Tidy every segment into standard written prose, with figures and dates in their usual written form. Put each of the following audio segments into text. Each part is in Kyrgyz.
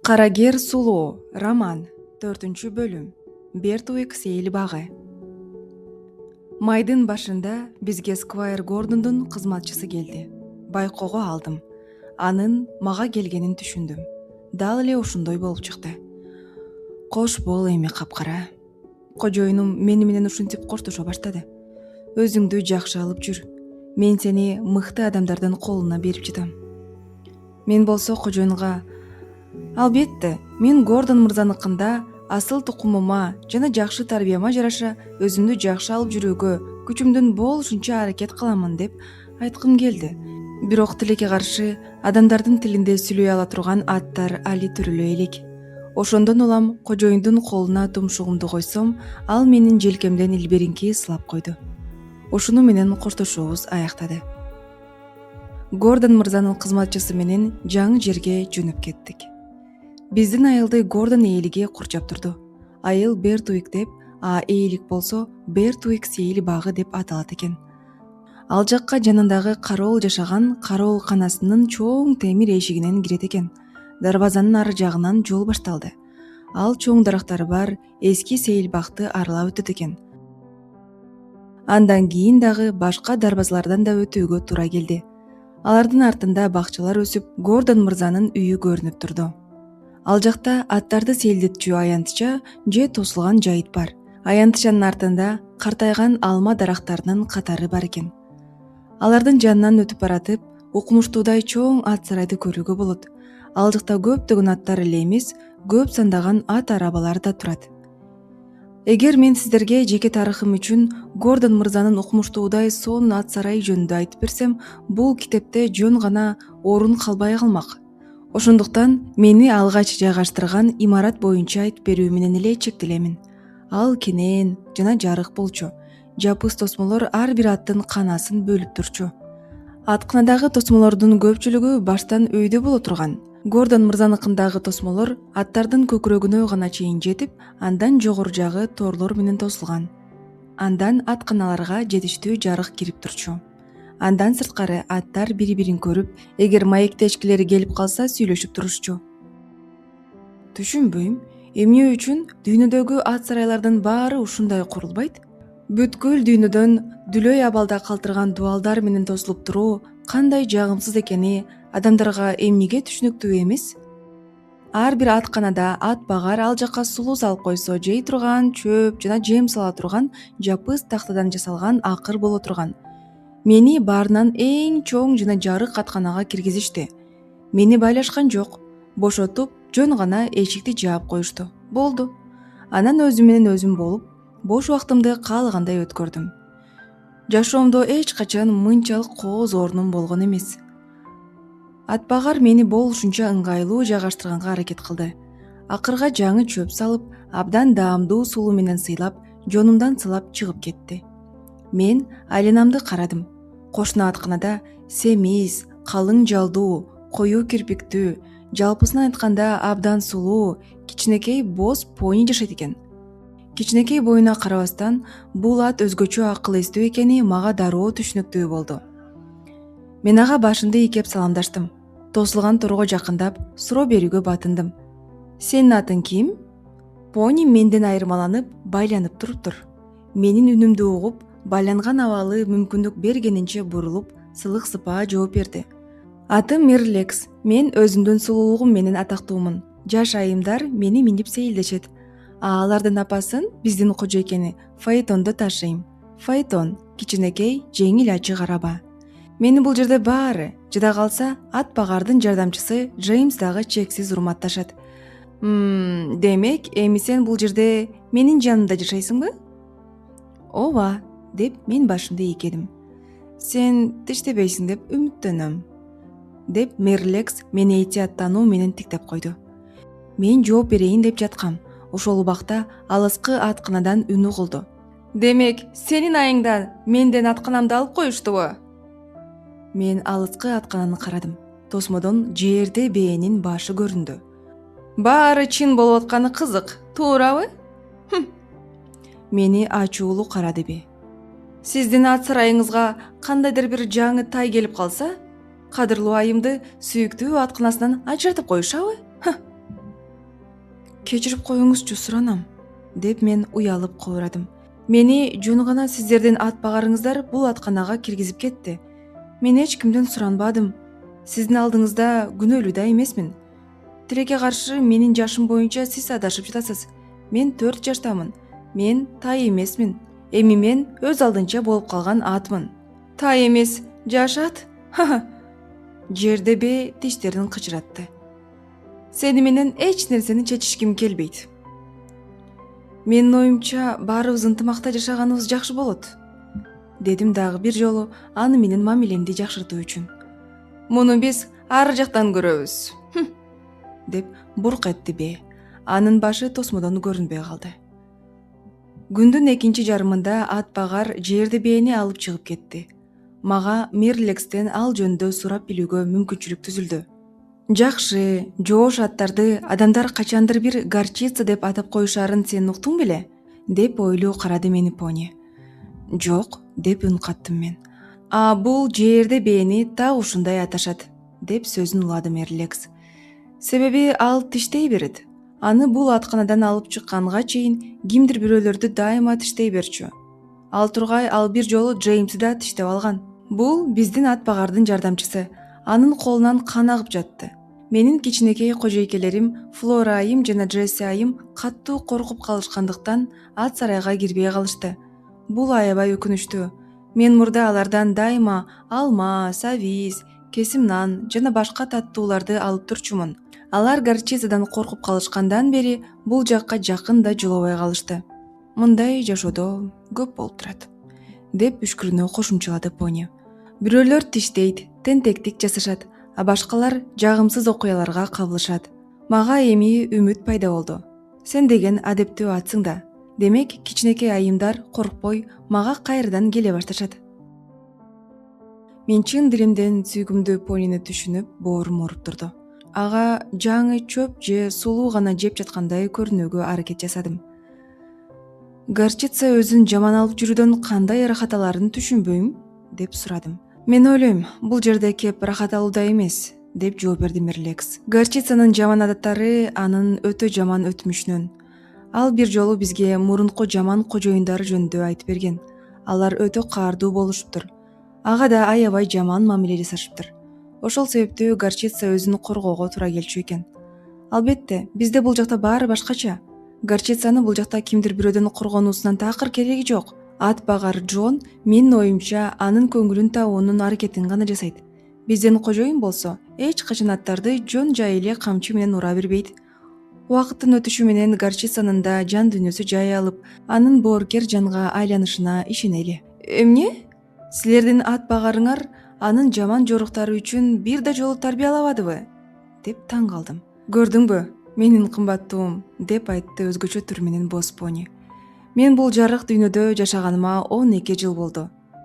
Карагер сулуу. Роман. 4-бөлүм. Бертуик сейил багы. Майдын башында бизге Сквайр Гордондун кызматчысы келди. Байкоого алдым. Анын мага келгенин түшүндүм. Дал эле ушундай болуп чыкты. Кош бол эми капкара. Кожоюнум мени менен ушинтип коштошо баштады. Өзүңдү жакшы алып жүр. Мен сени мыкты адамдардын колуна берип жатам. Мен болсо кожоюнга: албетте, мен Гордон мырзаныкында асыл тукумума жана жакшы тарбияма жараша өзүмдү жакшы алып жүрүүгө күчүмдүн болушунча аракет кыламын деп айткым келди. Бирок тилекке каршы адамдардын тилинде сүйлөй ала турган аттар али төрөлө элек. Ошондон улам кожоюндун колуна тумшугумду койсом, ал менин желкемден илберинки сылап койду. Ушуну менен коштошуубуз аяктады. Гордон мырзанын кызматчысы менен жаңы жерге жөнөп кеттик. Биздин айылды Гордон ээлиги курчап турду. Айыл Бертуик деп, а ээлик болсо Бертуик сейил багы деп аталат экен. Ал жакка жанындагы кароол жашаган кароолканасынын чоң темир эшигинен кирет экен. Дарбазанын ары жагынан жол башталды. Ал чоң дарактары бар эски сейил бакты аралап өтөт экен. Андан кийин дагы башка дарбазалардан да өтүүгө туура келди. Алардын артында бакчалар өсүп, Гордон мырзанын үйү көрүнүп турду. Ал жакта аттарды сейилдетчү аянтча же тосулган жайыт бар. Аянтчанын артында картайган алма дарактарынын катары бар экен. Алардын жанынан өтүп баратып, укмуштуудай чоң ат сарайды көрүүгө болот. Ал жакта көптөгөн аттар эле эмес, көп сандаган ат арабалар да турат. Эгер мен сиздерге жеке тарыхым үчүн Гордон мырзанын укмуштуудай сонун ат сарайы жөнүндө айтып берсем, бул китепте жөн гана орун калбай калмак. Ошондуктан мени алгач жайгаштырган имарат боюнча айтып берүү менен эле чектелемин. Ал кенен жана жарык болчу. Жапыс тосмолор ар бир аттын канасын бөлүп турчу. Атканадагы тосмолордун көпчүлүгү баштан өйдө боло турган. Гордон мырзаныкындагы тосмолор аттардын көкүрөгүнө гана чейин жетип, андан жогору жагы торлор менен тосулган. Андан атканаларга жетиштүү жарык кирип турчу. Андан сырткары аттар бири-бирин көрүп, эгер маектешкилери келип калса сүйлөшүп турушчу. Түшүнбөйм, эмне үчүн дүйнөдөгү ат сарайлардын баары ушундай курулбайт? Бүткүл дүйнөдөн дүлөй абалда калтырган дубалдар менен тосулуп туруу кандай жагымсыз экени адамдарга эмнеге түшүнүктүү эмес? Ар бир атканада ат багар ал жакка сулуу салып койсо жей турган чөп жана жем сала турган жапыс тактадан жасалган акыр боло турган. Мени баарынан эң чоң жана жарык атканага киргизишти. Мени байлашкан жок, бошотуп, жөн гана эшикти жаап коюшту. Болду. Анан өзүм менен өзүм болуп, бош убактымды каалагандай өткөрдүм. Жашоомдо эч качан мынчалык кооз орнум болгон эмес. Атбагар мени болушунча ыңгайлуу жайгаштырганга аракет кылды. Акырга жаңы чөп салып, абдан даамдуу сулуу менен сыйлап, жонумдан сылап чыгып кетти. Мен айланамды карадым. Кошуна атканада семиз, калың жалдуу, коюу кирпиктүү, жалпысынан айтканда абдан сулуу, кичинекей боз пони жашайт экен. Кичинекей боюна карабастан, бул ат өзгөчө акыл эстүү экени мага дароо түшүнүктүү болду. Мен ага башымды ийкеп саламдаштым. Тосулган торго жакындап, суроо берүүгө батындым. Сенин атың ким? Пони менден айырмаланып, байланып туруптур. Менин үнүмдү угуп, байланган абалы мүмкүндүк бергенинче бурулуп, сылык сыпаа жооп берди. Атым Мирлекс. Мен өзүмдүн сулуулугум менен атактуумун. Жаш айымдар мени минип сейилдешет. Алардын апасын, биздин кожойкени, фаэтондо ташыйм. Фаэтон кичинекей, жеңил ачык араба. Мени бул жерде баары, жада калса ат багардын жардамчысы Джеймс дагы чексиз урматташат. Демек, эми сен бул жерде менин жанымда жашайсыңбы? Ооба, деп мен башымды ийкедим. Сен тиштебейсиң деп үмүттөнөм, деп Мирлекс мени этияттануу менен тиктеп койду. Мен жооп берейин деп жаткам. Ошол убакта алыскы атканадан үн угулду. Демек, сенин айыңдан менден атканамды алып коюштубу? Мен алыскы аткананы карадым. Тосмодон жерде бээнин башы көрүндү. Баары чын болуп атканы кызык, туурабы? Мени ачуулуу карады бе. Сиздин ат сарайыңызга кандайдыр бир жаңы тай келип калса, кадырлуу айымды сүйүктүү атканасынан ажыратып коюшабы? Кечирип коюңузчу суранам, деп мен уялып кобурадым. Мени жөн гана сиздердин ат багарыңыздар бул атканага киргизип кетти. Мен эч кимден суранбадым. Сиздин алдыңызда күнөөлүү да эмесмин. Тилекке каршы менин жашым боюнча сиз адашып жатасыз. Мен 4 жаштамын. Мен тай эмесмин. Эми мен өз алдынча болуп калган атмын. Тай эмес, жашат? Жердебе тиштерин кычыратты. Сени менен эч нерсени чечишким келбейт. Менин оюмча баарыбыз ынтымакта жашаганыбыз жакшы болот. Дедим дагы бир жолу аны менин мамилемди жакшыртуу үчүн. Муну биз ар жактан көрөбүз, деп бурк этти бе. Анын башы тосмодон көрүнбөй калды. Күндүн экинчи жарымында ат багар жерди бээни алып чыгып кетти. Мага Мирлекстен ал жөнүндө сурап билүүгө мүмкүнчүлүк түзүлдү. Жакшы, жоош аттарды адамдар качандыр бир горчица деп атап коюшаарын сен уктуң беле? Деп ойлуу карады мени пони. Жок, деп үн каттым мен. Бул жерде бээни так ушундай аташат, деп сөзүн улады Мирлекс. Себеби ал тиштей берет. Аны бул атканадан алып чыкканга чейин кимдир бирөөлөрдү дайыма тиштей берчү. Ал тургай ал бир жолу Джеймсти да тиштеп алган. Бул биздин ат багардын жардамчысы. Анын колунан кан агып жатты. Менин кичинекей кожойкелерим Флора айым жана Джесси айым каттуу коркуп калышкандыктан ат сарайга кирбей калышты. Бул аябай өкүнүчтүү. Мен мурда алардан дайыма алма, сабиз, кесим нан жана башка таттууларды алып турчумун. Алар горчицадан коркуп калышкандан бери бул жакка жакын да жолобой калышты. Мындай жашоодо көп болуп турат, деп үшкүрүнө кошумчалады пони. Бирөөлөр тиштейт, тентектик жасашат, а башкалар жагымсыз окуяларга кабылышат. Мага эми үмүт пайда болду. Сен деген адептүү атсың да. Демек, кичинекей айымдар коркпой мага кайрадан келе башташат. Мен чын диlimden сүйгүмдүү понини түшүнүп, боорум ооруп турду. Ага жаңы чөп же сулуу гана жеп жаткандай көрүнүүгө аракет жасадым. Горчица өзүн жаман алып жүрүүдөн кандай ырахат аларын түшүнбөйм, деп сурадым. Мен ойлойм, бул жерде кеп рахат алууда эмес, деп жооп берди Мирлекс. Горчицанын жаман адаттары анын өтө жаман өтмүшүнөн. Ал бир жолу бизге мурунку жаман кожоюндары жөнүндө айтып берген. Алар өтө каардуу болушуптур. Ага да аябай жаман мамиле жасашыптыр. Ошол себептүү горчица өзүн коргоого туура келчү экен. Албетте, бизде бул жакта баары башкача. Горчицаны бул жакта кимдир бирөөдөн коргонуусунан такыр кереги жок. Ат багар Джон, менин оюмча, анын көңүлүн табуунун аракетин гана жасайт. Биздин кожоюн болсо, эч качан аттарды жөн жай эле камчы менен ура бербейт. Убакыттын өтүшү менен горчицанын да жан дүйнөсү жай алып, анын боорукер жанга айланышына ишенели. Эмне? Силердин ат багарыңар анын жаман жоруктары үчүн бир да жолу тарбиялабадыбы? Деп таң калдым. Көрдүңбү, менин кымбаттуум, деп айтты өзгөчө түр менен боз пони. Мен бул жарык дүйнөдө жашаганыма 12 жыл болду.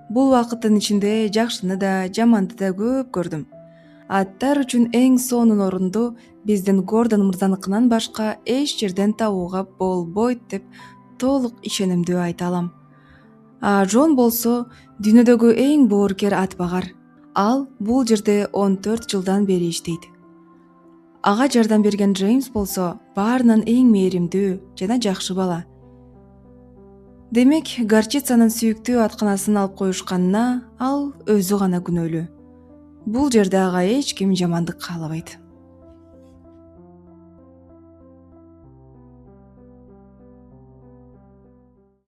Бул убакыттын ичинде жакшыны да, жаманды да көп көрдүм. Аттар үчүн эң сонун орунду биздин Гордон мырзаныкынан башка эч жерден табууга болбойт деп толук ишенимдүү айта алам. Джон болсо дүйнөдөгү эң боорукер ат багар. Ал бул жерде 14 жылдан бери иштейт. Ага жардам берген Джеймс болсо баарынан эң мээримдүү жана жакшы бала. Демек, горчицанын сүйүктүү атканасын алып коюшканына ал өзү гана күнөөлүү. Бул жерде ага эч ким жамандык каалабайт.